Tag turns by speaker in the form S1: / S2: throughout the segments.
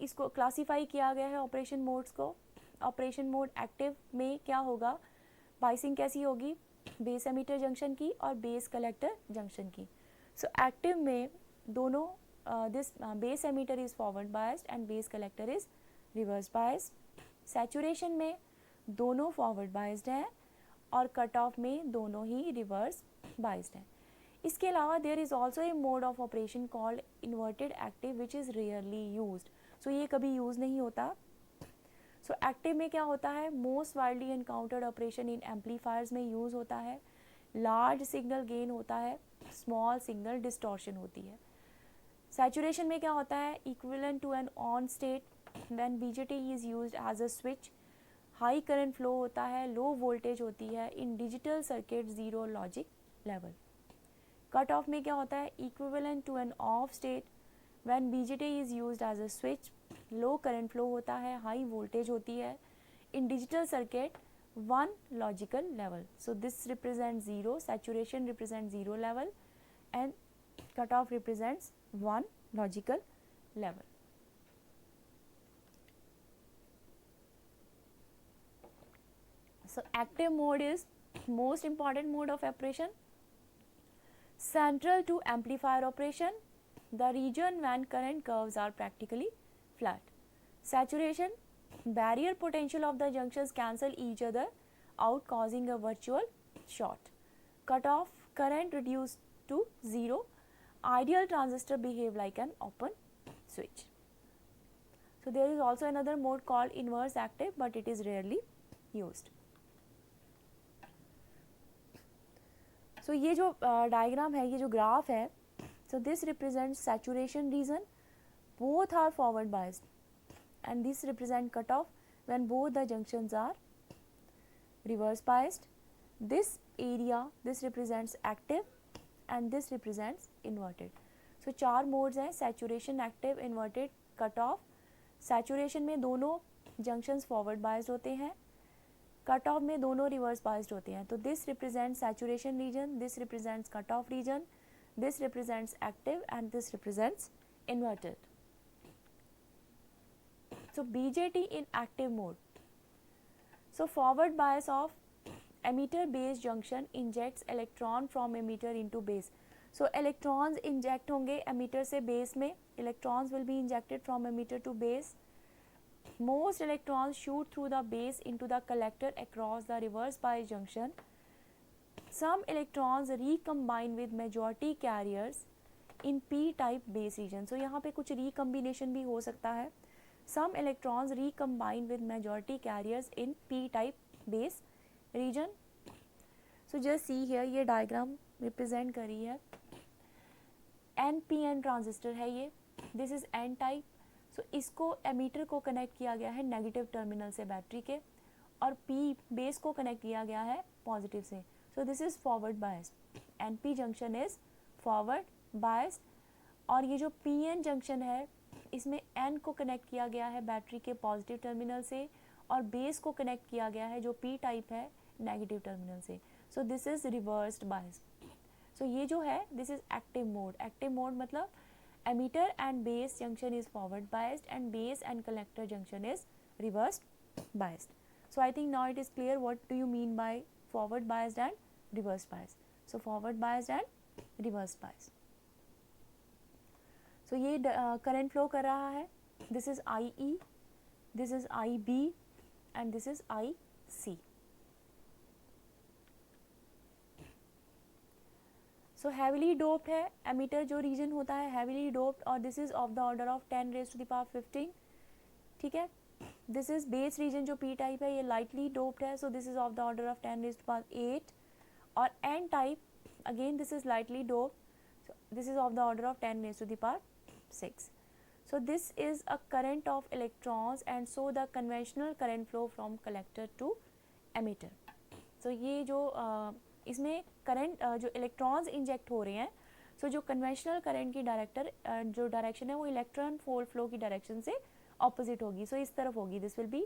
S1: इसको क्लासीफाई किया गया है ऑपरेशन मोड्स को। ऑपरेशन मोड एक्टिव में क्या होगा, बाइसिंग कैसी होगी, बेस एमिटर जंक्शन की और बेस कलेक्टर जंक्शन की। सो एक्टिव में दोनों this base emitter is forward biased and base collector is reverse biased. Saturation में दोनों फॉरवर्ड बायस्ड हैं और कट ऑफ में दोनों ही रिवर्स बायस्ड हैं। इसके अलावा there is also a mode of operation called inverted active which is rarely used. So ये कभी यूज़ नहीं होता। सो एक्टिव में क्या होता है, most widely encountered operation in amplifiers में यूज़ होता है। लार्ज सिग्नल गेन होता है, स्मॉल सिग्नल डिस्टॉर्शन होती है। सैचुरेशन में क्या होता है, equivalent to an on state when BJT is used as a switch. High current flow होता है, लो वोल्टेज होती है in digital circuit zero logic level. Cut off में क्या होता है, equivalent to an off state when BJT is used as a switch. Low current flow होता है, हाई वोल्टेज होती है in digital circuit one logical level. So this represents 0, saturation represents 0 level and cutoff represents 1 logical level. So active mode is most important mode of operation, central to amplifier operation, the region when current curves are practically flat. Saturation, barrier potential of the junctions cancel each other out causing a virtual short. Cutoff, current reduced to 0. Ideal transistor behave like an open switch. So there is also another mode called inverse active, but it is rarely used. So ये जो diagram है, ये जो graph है, so this represents saturation region, both are forward biased, and this represent cutoff when both the junctions are reverse biased. This area, this represents active and this represents inverted. So चार modes हैं, saturation, active, inverted, cutoff. saturation में दोनों junctions forward biased होते हैं, cutoff में दोनों reverse biased होते हैं. तो this represents saturation region, this represents cutoff region, this represents active and this represents inverted. So BJT in active mode. So forward bias of emitter base junction injects electron from emitter into base. So electrons inject होंगे emitter से base में, electrons will be injected from emitter to base. Most electrons shoot through the base into the collector across the reverse bias junction. Some electrons recombine with majority carriers in p-type base region. So यहाँ पे कुछ recombination भी हो सकता है. Some electrons recombine with majority carriers in p-type base region. So just see here, ये diagram represent करी है. NPN ट्रांजिस्टर है ये. This is N type. So इसको एमीटर को कनेक्ट किया गया है नेगेटिव टर्मिनल से बैटरी के, और P बेस को कनेक्ट किया गया है पॉजिटिव से. So this is forward biased. NP junction is forward biased. और ये जो PN junction है, इसमें N को कनेक्ट किया गया है बैटरी के पॉजिटिव टर्मिनल से, और बेस को कनेक्ट किया गया है जो P टाइप है नेगेटिव टर्मिनल से. So this is reversed bias. So ये जो है, this is active mode. Active mode मतलब emitter and base junction is forward biased and base and collector junction is reversed biased. So I think now it is clear what do you mean by forward biased and reverse biased. So forward biased and reverse biased. So ये current flow कर रहा है. This is IE, this is IB and this is IC. So heavily doped है, emitter जो region होता है heavily doped, और this is of the order of 10 raised to the power 15. ठीक है. दिस इज बेस रीजन जो P type है, ये लाइटली डोप्ड है, so this is of the order of 10 raised to power 8. और N type again this is lightly doped, so this is of the order of 10 raised to the power 6. So this is a current of electrons and so the conventional current flow from collector to emitter. So ये जो इसमें current जो electrons inject हो रहे हैं, सो जो conventional current की जो डायरेक्शन है वो इलेक्ट्रॉन फ्लो की डायरेक्शन से ऑपोजिट होगी. सो इस तरफ होगी, दिस विल बी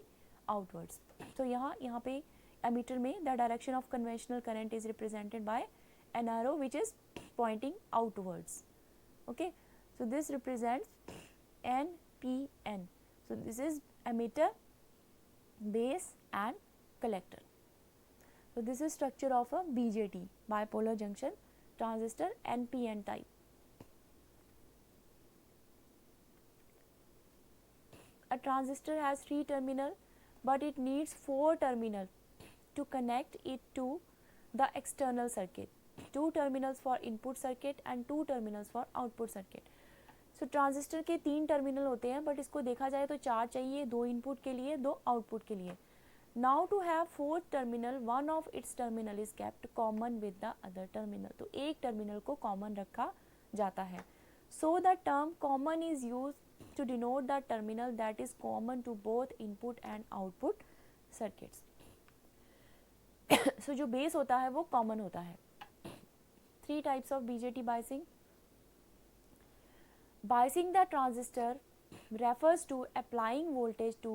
S1: आउटवर्ड्स. तो यहाँ पे एमीटर में the direction of conventional current is represented by an arrow which is pointing outwards. Okay, so this represents NPN, So this is emitter, base and collector. So this is structure of a BJT, bipolar junction transistor, NPN type. A transistor has 3 terminal, but it needs 4 terminal to connect it to the external circuit. 2 terminals for input circuit and 2 terminals for output circuit. So transistor के 3 terminal होते हैं, but इसको देखा जाए तो 4 चाहिए, 2 input के लिए, 2 आउटपुट के लिए. Now to have 4th terminal, one of its terminal is kept common with the other terminal. तो एक टर्मिनल को कॉमन रखा जाता है. So the term common is use to denote the terminal that is common to both input and output circuits. So जो base होता है वो कॉमन होता है. 3 types of BJT biasing. Biasing the transistor refers to applying voltage to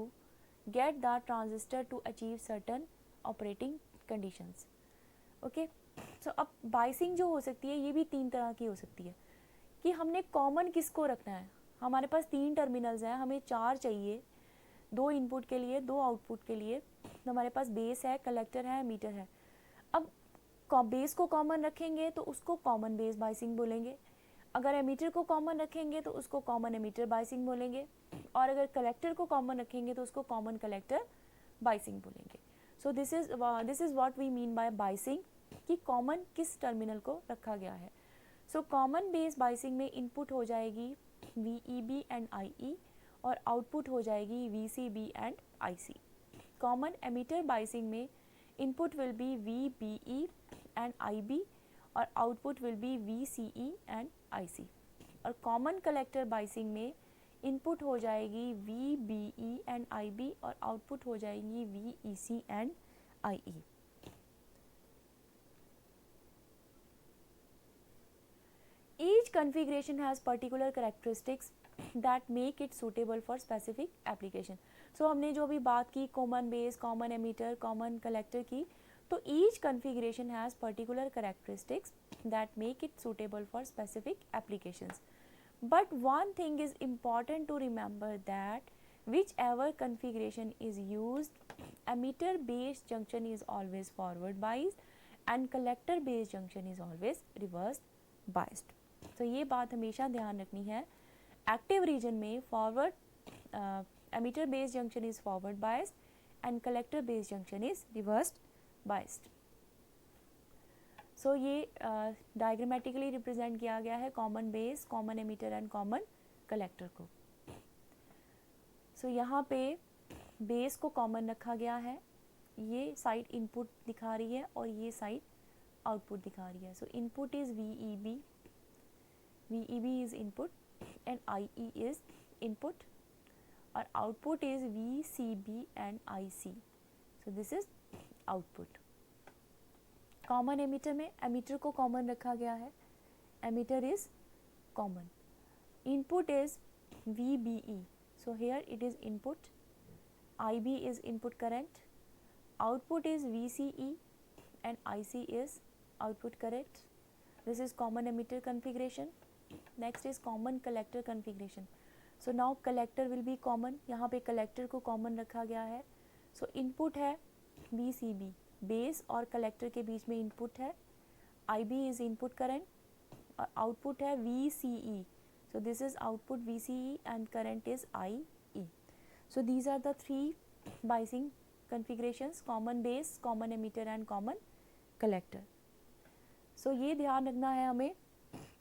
S1: get the transistor to achieve certain operating conditions. Okay, so अब biasing जो हो सकती है ये भी 3 तरह की हो सकती है कि हमने कॉमन किसको रखना है. हमारे पास 3 टर्मिनल्स हैं, हमें 4 चाहिए, 2 इनपुट के लिए, 2 आउटपुट के लिए. तो हमारे पास बेस है, कलेक्टर है, मीटर है. अब बेस को कॉमन रखेंगे तो उसको कॉमन बेस बायसिंग बोलेंगे. अगर एमीटर को कॉमन रखेंगे तो उसको कॉमन एमीटर बायसिंग बोलेंगे, और अगर कलेक्टर को कॉमन रखेंगे तो उसको कॉमन कलेक्टर बायसिंग बोलेंगे. So this is what we mean by biasing, कि कॉमन किस टर्मिनल को रखा गया है. सो कॉमन बेस बायसिंग में इनपुट हो जाएगी VEB एंड IE और आउटपुट हो जाएगी VCB and IC. Common emitter biasing में input will be VBE and IB और output will be VCE and IC. और कॉमन कलेक्टर बायसिंग में इनपुट हो जाएगी VBE एंड IB और आउटपुट हो जाएगी VEC and IE. Each configuration has particular characteristics that make it suitable for specific application. So हमने जो भी बात की common base, common ammeter, common collector की, तो each configuration has particular characteristics that make it suitable for specific applications. But one thing is important to remember, that whichever configuration is used, emitter based junction is always forward biased and collector based junction is always reverse biased. तो ये बात हमेशा ध्यान रखनी है. Active region में forward emitter based junction is forward biased and collector based junction is reversed biased. So ये diagrammatically represent किया गया है common base, common emitter and common collector को. सो यहाँ पे बेस को कॉमन रखा गया है, ये साइड इनपुट दिखा रही है और ये साइड आउटपुट दिखा रही है. सो input is VEB is input and IE is input, और output is VCB and IC. So this is output. Common emitter में एमीटर को कॉमन रखा गया है, emitter is common. Input is VBE, so here it is input, IB is input current, output is VCE and IC is output current. This is common emitter configuration. Next is common collector configuration. So now collector will be common. यहाँ पे collector को common रखा गया है. So input है VCB, base और collector के बीच में input है. IB is input current और output है VCE. So this is output VCE and current is IE. So these are the 3 biasing configurations: common base, common emitter and common collector. So ये ध्यान रखना है हमें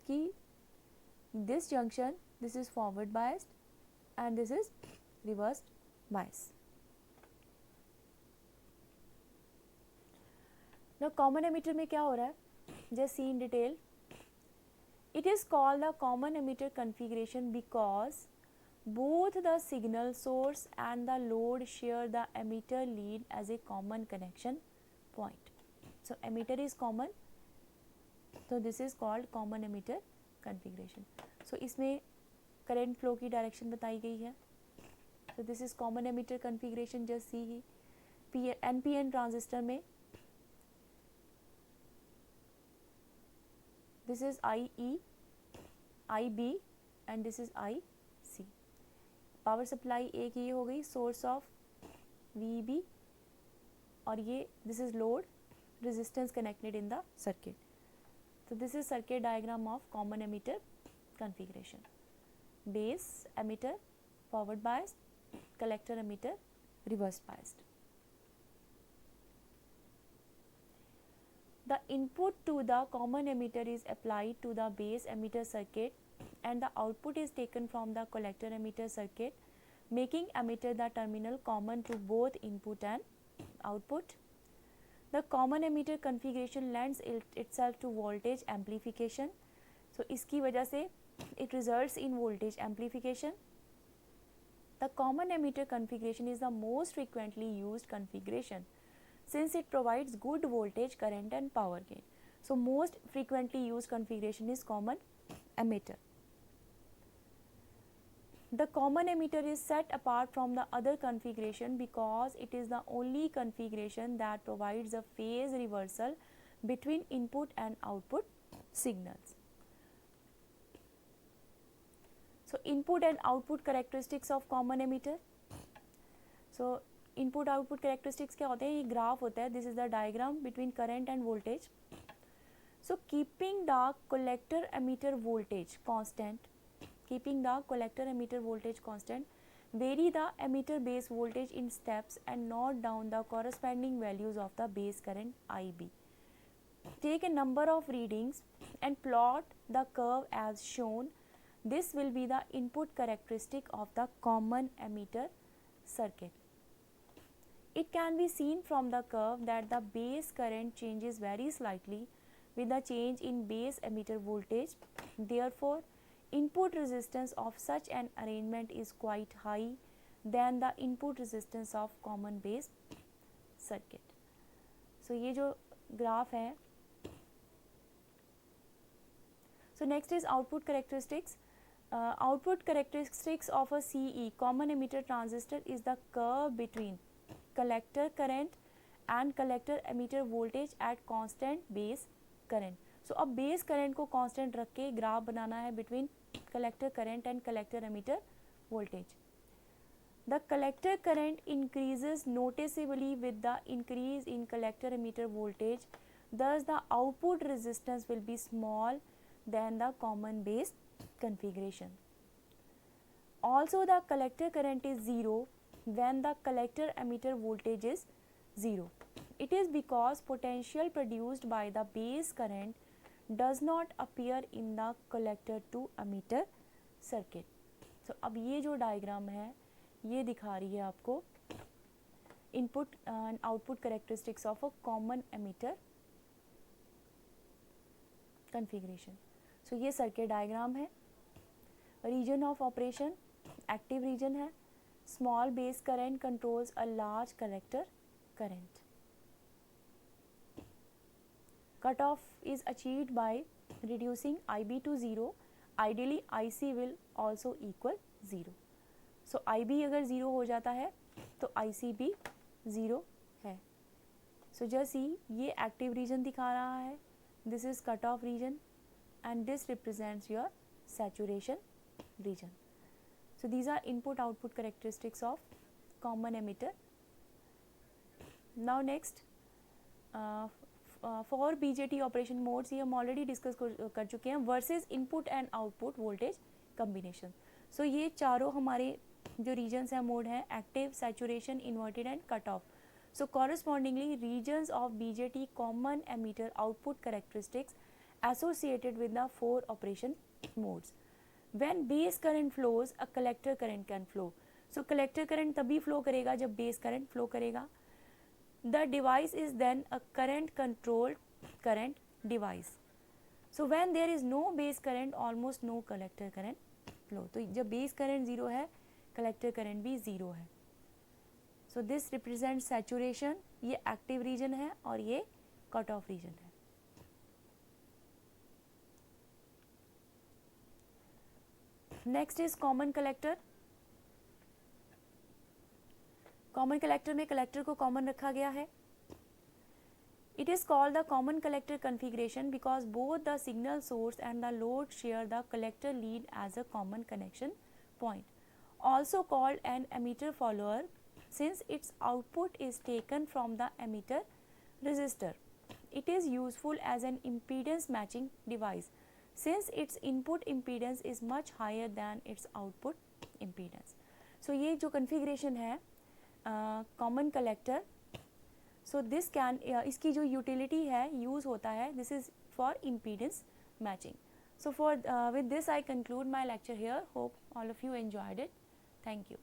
S1: कि this junction, this is forward biased and this is reverse bias. Now common emitter में क्या हो रहा है, just see in detail. It is called the common emitter configuration because both the signal source and the load share the emitter lead as a common connection point. So emitter is common, so this is called common emitter configuration. So इसमें current flow की direction बताई गई है. So this is common emitter configuration, just see he NPN transistor में this is IE, IB and this is IC. Power supply एक ये हो गई सोर्स ऑफ VEB, और ये this is load resistance connected in the circuit. So this is circuit diagram of common emitter configuration. Base emitter forward biased, collector emitter reverse biased. The input to the common emitter is applied to the base emitter circuit and the output is taken from the collector emitter circuit, making emitter the terminal common to both input and output. The common emitter configuration lends itself to voltage amplification. So इसकी वजह से it results in voltage amplification. The common emitter configuration is the most frequently used configuration since it provides good voltage, current and power gain. So most frequently used configuration is common emitter. The common emitter is set apart from the other configuration because it is the only configuration that provides a phase reversal between input and output signals. So input and output characteristics of common emitter. So input output characteristics क्या होते हैं? ये graph होता है. This is the diagram between current and voltage. So keeping the collector emitter voltage constant, vary the emitter base voltage in steps and note down the corresponding values of the base current IB. Take a number of readings and plot the curve as shown. This will be the input characteristic of the common emitter circuit. It can be seen from the curve that the base current changes very slightly with the change in base emitter voltage. Therefore, input resistance of such an arrangement is quite high than the input resistance of common base circuit. So ये जो graph है. So next is output characteristics. Output characteristics of a CE common emitter transistor is the curve between collector current and collector emitter voltage at constant base current. So अब base current को constant रख के graph बनाना है between collector current and collector emitter voltage. The collector current increases noticeably with the increase in collector emitter voltage. Thus, the output resistance will be small than the common base configuration. Also, the collector current is zero when the collector emitter voltage is zero. It is because potential produced by the base current does not appear in the collector to emitter circuit. So अब ये जो diagram है ये दिखा रही है आपको input and output characteristics of a common emitter configuration. So ये सर्किट डायग्राम है. Region of operation active region है. Small base current controls a large collector current. Cutoff is achieved by reducing IB to 0. Ideally IC will also equal 0. So IB अगर 0 हो जाता है तो IC भी 0 है. So just see ये active region दिखा रहा है. This is cutoff region and this represents your saturation region. So these are input output characteristics of common emitter. Now next for BJT operation modes ये हम already discuss कर चुके हैं. Versus input and output voltage combination. So ये चारों हमारे जो regions हैं मोड हैं active, saturation, inverted and cut off. So correspondingly regions of BJT common emitter output characteristics associated with the 4 operation modes. When base current flows a collector current can flow. So collector current तभी flow करेगा जब base current flow करेगा. The device is then a current controlled current device. So when there is no base current, almost no collector current flow. तो जब base current 0 है, collector current भी 0 है. So this represents saturation. ये active region है और ये cut off region है. Next is common collector. Common collector में कलेक्टर को कॉमन रखा गया है. It is called the common collector configuration because both the signal source and the load share the collector lead as a common connection point. also called an emitter follower since its output is taken from the emitter resistor. It is useful as an impedance matching device since its input impedance is much higher than its output impedance. So ये जो configuration है common collector, so this can इसकी जो utility है use होता है, this is for impedance matching. So for with this I conclude my lecture here. Hope all of you enjoyed it. Thank you.